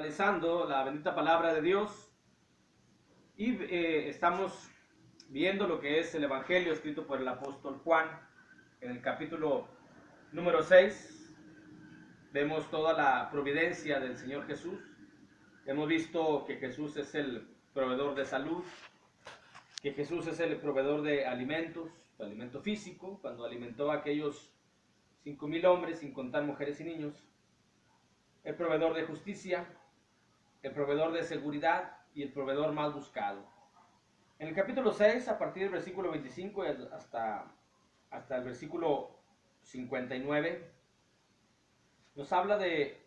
analizando la bendita palabra de Dios y estamos viendo lo que es el Evangelio escrito por el apóstol Juan. En el capítulo número 6 vemos toda la providencia del Señor Jesús. Hemos visto que Jesús es el proveedor de salud, que Jesús es el proveedor de alimentos, de alimento físico, cuando alimentó a aquellos 5,000 hombres, sin contar mujeres y niños. El proveedor de justicia, el proveedor de seguridad y el proveedor más buscado. En el capítulo 6, a partir del versículo 25 hasta el versículo 59, nos habla de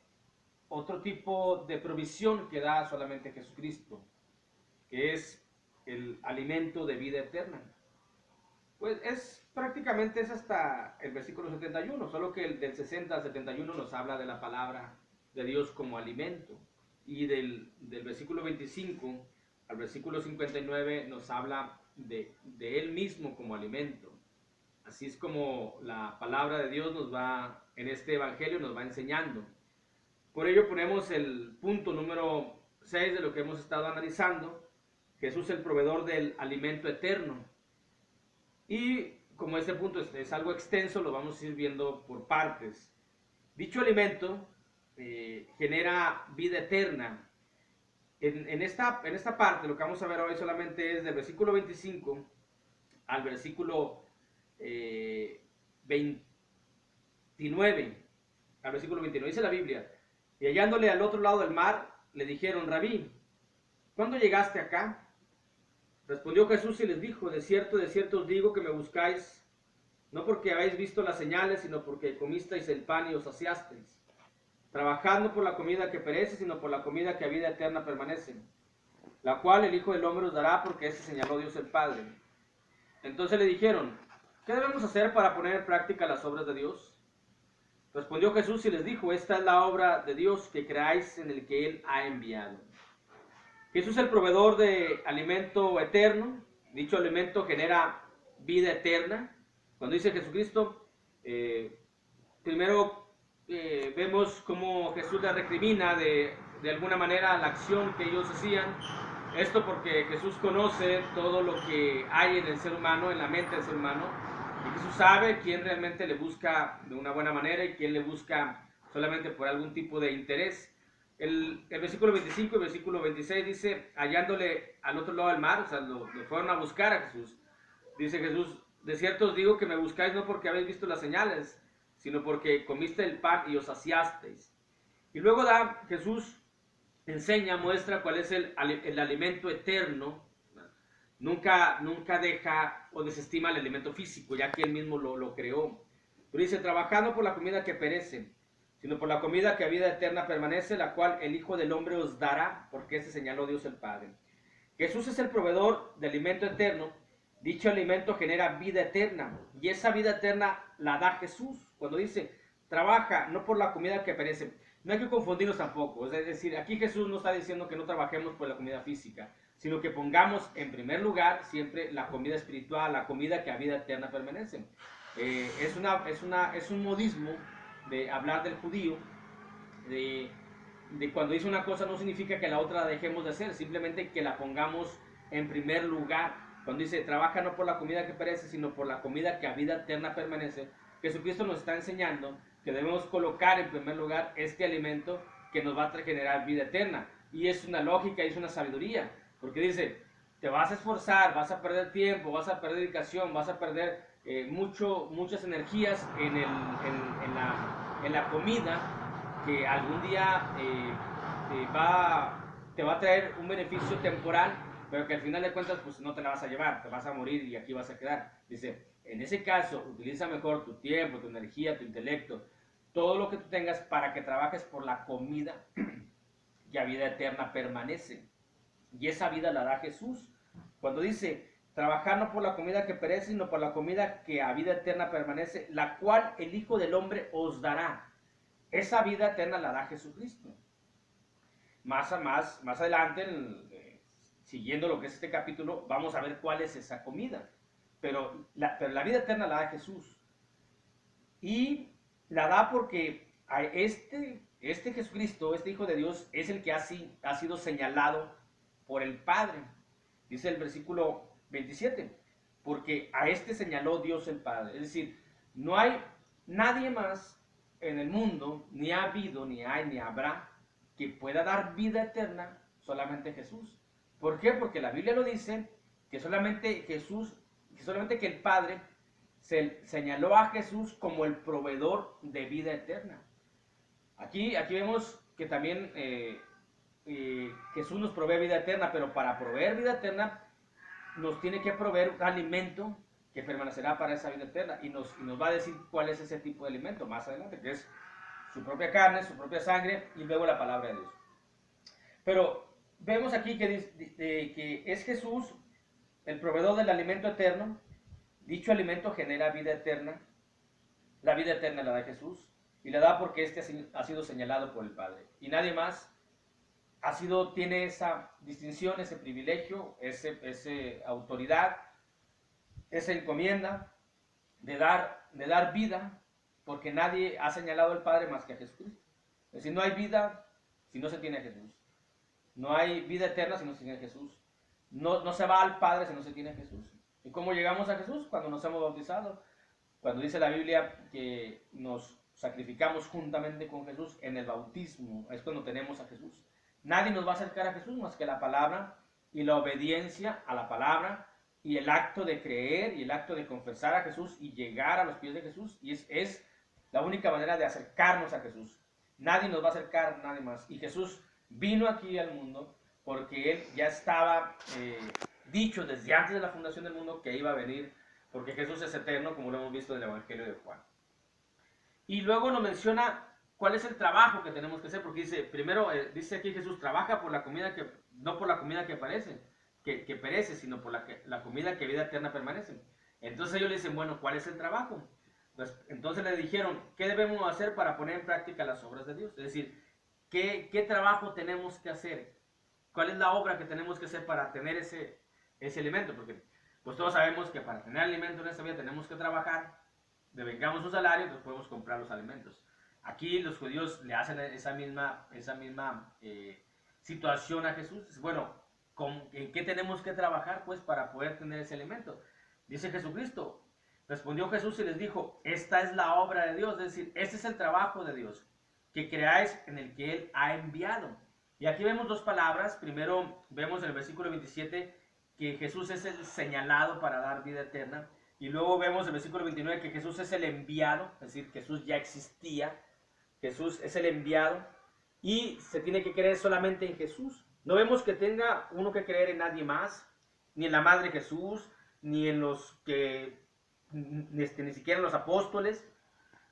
otro tipo de provisión que da solamente Jesucristo, que es el alimento de vida eterna. Pues prácticamente es hasta el versículo 71, solo que del 60 al 71 nos habla de la palabra de Dios como alimento. Y del versículo 25 al versículo 59 nos habla de Él mismo como alimento. Así es como la palabra de Dios nos va, en este evangelio nos va enseñando. Por ello ponemos el punto número 6 de lo que hemos estado analizando. Jesús el proveedor del alimento eterno. Y como este punto es algo extenso, lo vamos a ir viendo por partes. Dicho alimento genera vida eterna. En esta parte, lo que vamos a ver hoy solamente es del versículo 25 al versículo 29. Al versículo 29 dice la Biblia: y hallándole al otro lado del mar, le dijeron: Rabí, ¿cuándo llegaste acá? Respondió Jesús y les dijo: de cierto os digo que me buscáis, no porque habéis visto las señales, sino porque comisteis el pan y os saciasteis, trabajando por la comida que perece, sino por la comida que a vida eterna permanece, la cual el Hijo del Hombre os dará, porque ese señaló Dios el Padre. Entonces le dijeron: ¿qué debemos hacer para poner en práctica las obras de Dios? Respondió Jesús y les dijo: esta es la obra de Dios, que creáis en el que Él ha enviado. Jesús es el proveedor de alimento eterno. Dicho alimento genera vida eterna. Cuando dice Jesucristo, primero vemos cómo Jesús le recrimina de alguna manera la acción que ellos hacían. Esto porque Jesús conoce todo lo que hay en el ser humano, en la mente del ser humano. Y Jesús sabe quién realmente le busca de una buena manera y quién le busca solamente por algún tipo de interés. El versículo 25 y el versículo 26 dice: hallándole al otro lado del mar, o sea, lo fueron a buscar a Jesús. Dice Jesús: de cierto os digo que me buscáis no porque habéis visto las señales, sino porque comiste el pan y os saciasteis. Y luego Jesús enseña, muestra cuál es el alimento eterno. Nunca deja o desestima el alimento físico, ya que Él mismo lo creó. Pero dice: trabajando por la comida que perece, sino por la comida que a vida eterna permanece, la cual el Hijo del Hombre os dará, porque ese señaló Dios el Padre. Jesús es el proveedor de alimento eterno. Dicho alimento genera vida eterna, y esa vida eterna la da Jesús. Cuando dice: trabaja no por la comida que perece, no hay que confundirnos tampoco. Es decir, aquí Jesús no está diciendo que no trabajemos por la comida física, sino que pongamos en primer lugar siempre la comida espiritual, la comida que a vida eterna permanece. Es un modismo de hablar del judío, de cuando dice una cosa no significa que la otra la dejemos de hacer, simplemente que la pongamos en primer lugar. Cuando dice: trabaja no por la comida que perece, sino por la comida que a vida eterna permanece, Jesucristo nos está enseñando que debemos colocar en primer lugar este alimento que nos va a generar vida eterna. Y es una lógica y es una sabiduría, porque dice: te vas a esforzar, vas a perder tiempo, vas a perder dedicación, vas a perder muchas energías en la comida, que algún día te va a traer un beneficio temporal, pero que al final de cuentas pues no te la vas a llevar, te vas a morir y aquí vas a quedar. Dice: en ese caso, utiliza mejor tu tiempo, tu energía, tu intelecto, todo lo que tú tengas para que trabajes por la comida que a vida eterna permanece. Y esa vida la da Jesús. Cuando dice: trabajar no por la comida que perece, sino por la comida que a vida eterna permanece, la cual el Hijo del Hombre os dará. Esa vida eterna la da Jesucristo. Más adelante, siguiendo lo que es este capítulo, vamos a ver cuál es esa comida. Pero la vida eterna la da Jesús. Y la da porque a este este Jesucristo, este Hijo de Dios, es el que ha sido señalado por el Padre. Dice el versículo 27, porque a este señaló Dios el Padre. Es decir, no hay nadie más en el mundo, ni ha habido, ni hay, ni habrá, que pueda dar vida eterna, solamente Jesús. ¿Por qué? Porque la Biblia lo dice, que solamente Jesús, que solamente que el Padre señaló a Jesús como el proveedor de vida eterna. Aquí vemos que también Jesús nos provee vida eterna, pero para proveer vida eterna nos tiene que proveer un alimento que permanecerá para esa vida eterna y nos va a decir cuál es ese tipo de alimento más adelante, que es su propia carne, su propia sangre y luego la palabra de Dios. Pero vemos aquí que es Jesús el proveedor del alimento eterno. Dicho alimento genera vida eterna. La vida eterna la da Jesús y la da porque este ha sido señalado por el Padre. Y nadie más tiene esa distinción, ese privilegio, esa autoridad, esa encomienda de dar vida, porque nadie ha señalado al Padre más que a Jesucristo. Es decir, no hay vida si no se tiene a Jesús. No hay vida eterna si no se tiene a Jesús. No se va al Padre si no se tiene a Jesús. ¿Y cómo llegamos a Jesús? Cuando nos hemos bautizado. Cuando dice la Biblia que nos sacrificamos juntamente con Jesús en el bautismo, es cuando tenemos a Jesús. Nadie nos va a acercar a Jesús más que la palabra y la obediencia a la palabra y el acto de creer y el acto de confesar a Jesús y llegar a los pies de Jesús. Y es la única manera de acercarnos a Jesús. Nadie nos va a acercar, nadie más. Y Jesús vino aquí al mundo porque Él ya estaba dicho desde antes de la fundación del mundo que iba a venir, porque Jesús es eterno, como lo hemos visto en el Evangelio de Juan. Y luego nos menciona cuál es el trabajo que tenemos que hacer, porque dice, primero dice aquí Jesús, trabaja por la comida que, no por la comida que perece, sino por la comida que vida eterna permanece. Entonces ellos le dicen, bueno, ¿cuál es el trabajo? Pues, entonces le dijeron, ¿qué debemos hacer para poner en práctica las obras de Dios? Es decir, ¿qué trabajo tenemos que hacer? ¿Cuál es la obra que tenemos que hacer para tener ese alimento? Porque pues todos sabemos que para tener alimento en esta vida tenemos que trabajar, devengamos un salario, entonces podemos comprar los alimentos. Aquí los judíos le hacen esa misma situación a Jesús. Bueno, ¿en qué tenemos que trabajar pues para poder tener ese alimento? Dice Jesucristo, respondió Jesús y les dijo, esta es la obra de Dios, es decir, este es el trabajo de Dios, que creáis en el que Él ha enviado. Y aquí vemos dos palabras. Primero vemos en el versículo 27 que Jesús es el señalado para dar vida eterna. Y luego vemos en el versículo 29 que Jesús es el enviado, es decir, Jesús ya existía. Jesús es el enviado y se tiene que creer solamente en Jesús. No vemos que tenga uno que creer en nadie más, ni en la madre Jesús, ni en los que, ni siquiera en los apóstoles.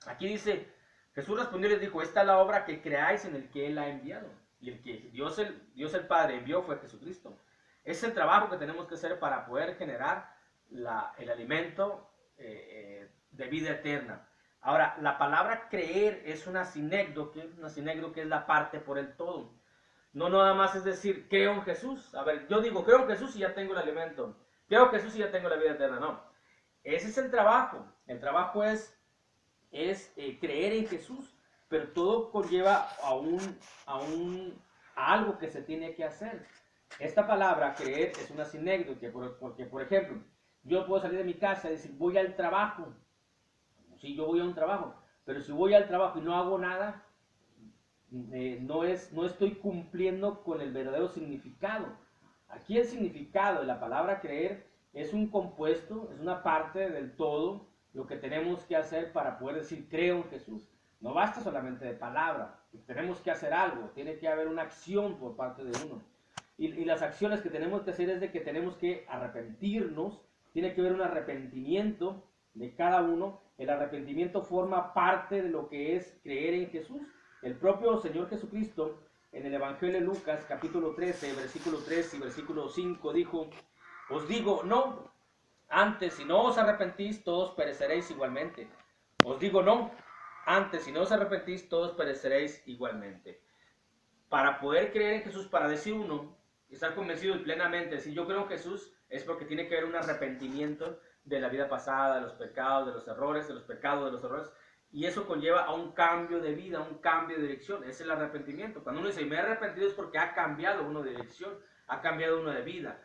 Aquí dice, Jesús respondió y les dijo, esta es la obra que creáis en el que Él ha enviado. Y el que Dios el Padre envió fue Jesucristo. Es el trabajo que tenemos que hacer para poder generar el alimento de vida eterna. Ahora, la palabra creer es una sinécdoque que es la parte por el todo. No nada más es decir, creo en Jesús. A ver, yo digo, creo en Jesús y ya tengo el alimento. Creo en Jesús y ya tengo la vida eterna. No, ese es el trabajo. El trabajo es creer en Jesús, pero todo conlleva a algo que se tiene que hacer. Esta palabra, creer, es una sinécdoque, porque, por ejemplo, yo puedo salir de mi casa y decir, voy al trabajo. Sí, yo voy a un trabajo, pero si voy al trabajo y no hago nada, no estoy cumpliendo con el verdadero significado. Aquí el significado de la palabra creer es un compuesto, es una parte del todo, lo que tenemos que hacer para poder decir creo en Jesús. No basta solamente de palabra, tenemos que hacer algo, tiene que haber una acción por parte de uno. Y las acciones que tenemos que hacer es de que tenemos que arrepentirnos, tiene que haber un arrepentimiento de cada uno. El arrepentimiento forma parte de lo que es creer en Jesús. El propio Señor Jesucristo, en el Evangelio de Lucas, capítulo 13, versículo 3 y versículo 5, dijo, os digo, no, antes, si no os arrepentís, todos pereceréis igualmente. Os digo, no, antes, si no os arrepentís, todos pereceréis igualmente. Para poder creer en Jesús, para decir uno, estar convencido y plenamente, si yo creo en Jesús, es porque tiene que haber un arrepentimiento de la vida pasada, de los pecados, de los errores, de los pecados, de los errores, y eso conlleva a un cambio de vida, a un cambio de dirección. Ese es el arrepentimiento. Cuando uno dice, me he arrepentido, es porque ha cambiado uno de dirección, ha cambiado uno de vida,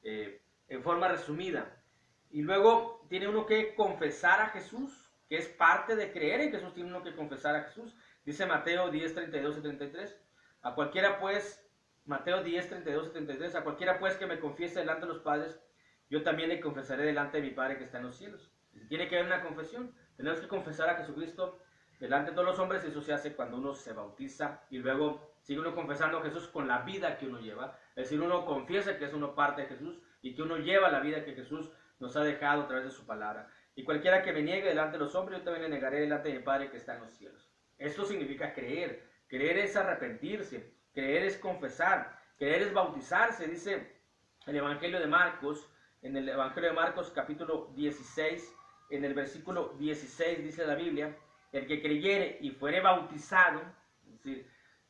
en forma resumida. Y luego tiene uno que confesar a Jesús, que es parte de creer en Jesús, tiene uno que confesar a Jesús. Dice Mateo 10, 32 y 33. A cualquiera pues, Mateo 10, 32 y 33, a cualquiera pues que me confiese delante de los padres, yo también le confesaré delante de mi Padre que está en los cielos. Tiene que haber una confesión. Tenemos que confesar a Jesucristo delante de todos los hombres, y eso se hace cuando uno se bautiza y luego sigue uno confesando a Jesús con la vida que uno lleva. Es decir, uno confiesa que es uno parte de Jesús y que uno lleva la vida que Jesús nos ha dejado a través de su palabra. Y cualquiera que me niegue delante de los hombres, yo también le negaré delante de mi Padre que está en los cielos. Esto significa creer. Creer es arrepentirse. Creer es confesar. Creer es bautizarse. Dice el Evangelio de Marcos, en el Evangelio de Marcos capítulo 16, en el versículo 16 dice la Biblia, el que creyere y fuere bautizado, es decir,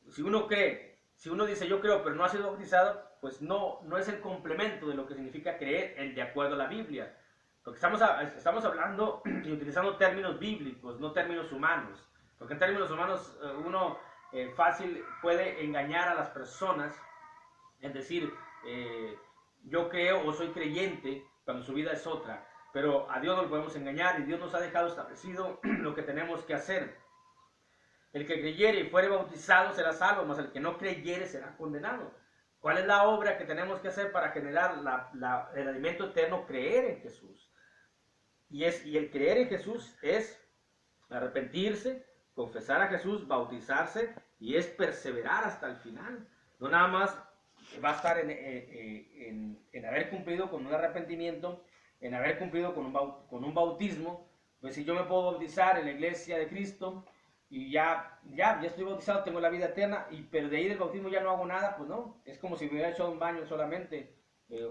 si uno cree, si uno dice yo creo pero no ha sido bautizado, pues no es el complemento de lo que significa creer de acuerdo a la Biblia. Porque estamos hablando y utilizando términos bíblicos, no términos humanos. Porque en términos humanos uno fácil puede engañar a las personas, es decir, yo creo o soy creyente cuando su vida es otra. Pero a Dios no lo podemos engañar y Dios nos ha dejado establecido lo que tenemos que hacer. El que creyere y fuere bautizado será salvo, mas el que no creyere será condenado. ¿Cuál es la obra que tenemos que hacer para generar el alimento eterno? Creer en Jesús. Y el creer en Jesús es arrepentirse, confesar a Jesús, bautizarse, y es perseverar hasta el final. No nada más va a estar en haber cumplido con un arrepentimiento, en haber cumplido con un bautismo. Pues si yo me puedo bautizar en la iglesia de Cristo y ya estoy bautizado, tengo la vida eterna, pero de ahí del bautismo ya no hago nada, pues no, es como si me hubiera hecho un baño solamente,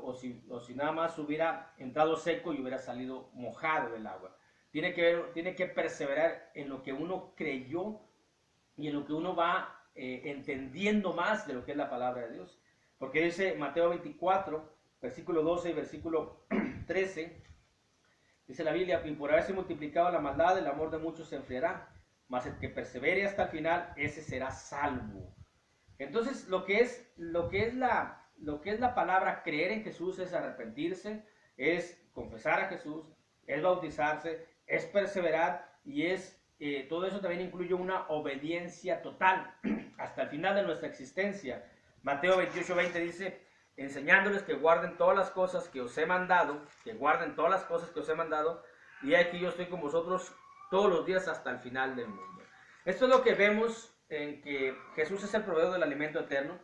o si nada más hubiera entrado seco y hubiera salido mojado del agua. Tiene que perseverar en lo que uno creyó y en lo que uno va entendiendo más de lo que es la palabra de Dios. Porque dice Mateo 24, versículo 12 y versículo 13, dice la Biblia, y por haberse multiplicado la maldad, el amor de muchos se enfriará, mas el que persevere hasta el final, ese será salvo. Entonces, lo que es la palabra creer en Jesús es arrepentirse, es confesar a Jesús, es bautizarse, es perseverar, y todo eso también incluye una obediencia total hasta el final de nuestra existencia. Mateo 28:20 dice, enseñándoles que guarden todas las cosas que os he mandado, y aquí yo estoy con vosotros todos los días hasta el final del mundo. Esto es lo que vemos en que Jesús es el proveedor del alimento eterno.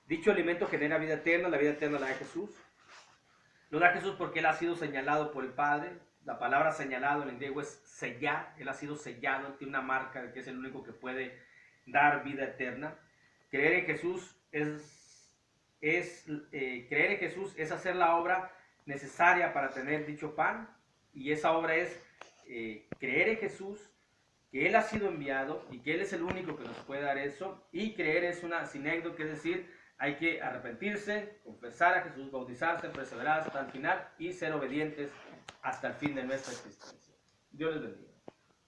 Dicho alimento genera vida eterna, la vida eterna la da Jesús. Lo da Jesús porque Él ha sido señalado por el Padre. La palabra señalado en el griego es sellar. Él ha sido sellado, Él tiene una marca de que es el único que puede dar vida eterna. Creer en Jesús creer en Jesús es hacer la obra necesaria para tener dicho pan, y esa obra es creer en Jesús, que Él ha sido enviado y que Él es el único que nos puede dar eso. Y creer es una sinécdoque, es decir, hay que arrepentirse, confesar a Jesús, bautizarse, perseverar hasta el final y ser obedientes hasta el fin de nuestra existencia. Dios les bendiga.